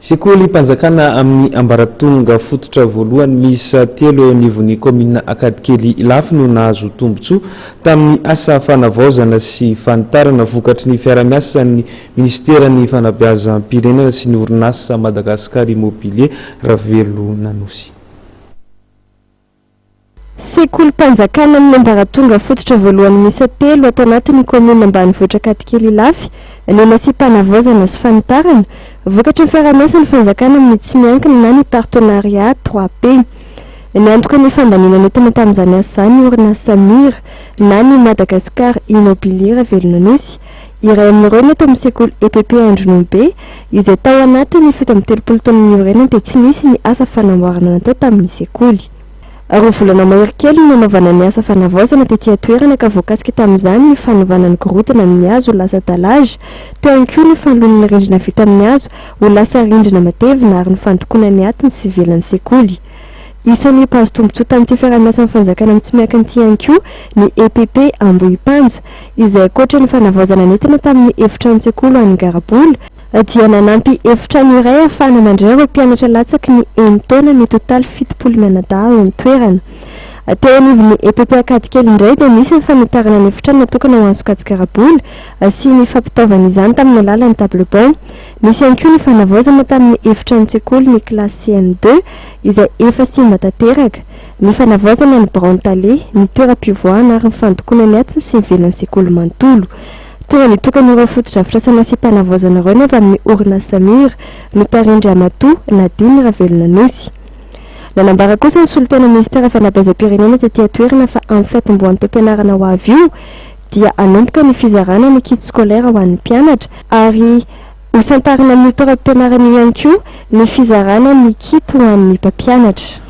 Sekoly mpanjakana amin'ny ambaratonga fototra voalohany misa 3 nivony komina Akadikely Ilafy no nahazo tombotsoa tamin'ny asa fanavaozana sy fanitarana vokatry ny fiara-miasan'ny ministeran'ny fanabeazam-pirenena sy ny orinasa Madagascar Immobilier Ravelo Nanosy. Sekoly mpanjakana amin'ny ambaratonga fototra voalohany misa 3 ato anatin'ny komina ambanivohitra Akadikely Ilafy ny sy mpanavaozana sy fanitarana vokatry ny fiara-miasan'ny fanjakana amin'ny tsy miankina na ny partenariat 3P. Ny antoka ny fambanina entina tamin'izany asa izany orinasa Samir na ny Madagascar Immobilier Ravelo Nanosy iray amin'ireo ny ato amin'ny sekoly EPP Andronombe izay tao anatin'ny 17 taona niorenana dia tsy nisy ny asa fanamboarana natao tamin'ny sekoly. Roa volana mahery kely no nanaovana ny asa fanavaozana tetỳ toerana ka voakasika tamin'izany ny fanaovana ny gorodona amin'ny hazo ho lasa dalagy, teo ihany koa ny fanalonana rindrina vita amin'ny hazo ho lasa rindrina matevina ary ny fandokoana ny atiny sy ivelan'ny sekoly. Isan'ny mpahazo tombotsoa tamin'ity fiara-miasan'ny fanjakana amin'ny tsy miankina ity ihany koa ny EPP Ambohipanja izay ankoatra ny fanavaozana nentina tamin'ny efitrano-tsekoly ho an'ny Garaboly dia nanampy efitrano iray ahafahana mandray ireo mpianatra latsaky ny 1 taona ny totaly 7 mianadahy eo an-toerana. Teo anivon'ny EPP Akadikely indray dia nisy ny famitarana ny efitrano natokana ho an'ny sokajy Garaboly sy ny fampitaovana izany tamin'ny alalan'ny table banc. Nisy ihany koa ny fanavaozana tamin'ny efitrano-tsekoly ny klasy CM2 izay efa simba tanteraka, ny fanavaozana ny Brantale, ny toeram-pivoahana ary ny fandokoana ny atiny sy ivelan'ny sekoly manontolo. Tonga nitokana ireo foto-drafitrasana sy mpanavaozana ireo avy amin'ny orinasa Samir, notarindry Amato, Nadine Ravelo Nanosy. Nanambara kosa ny solitena ministera fanabeazam-pirenena tetỳ toerana fa amin'ny fiatombohan'ny taom-pianarana ho avy io dia hanomboka ny fizarana ny kit scolaire ho an'ny mpianatra ary ho santarina amin'ny toeram-pianarana ihany koa ny fizarana ny kit ho an'ny mpampianatra.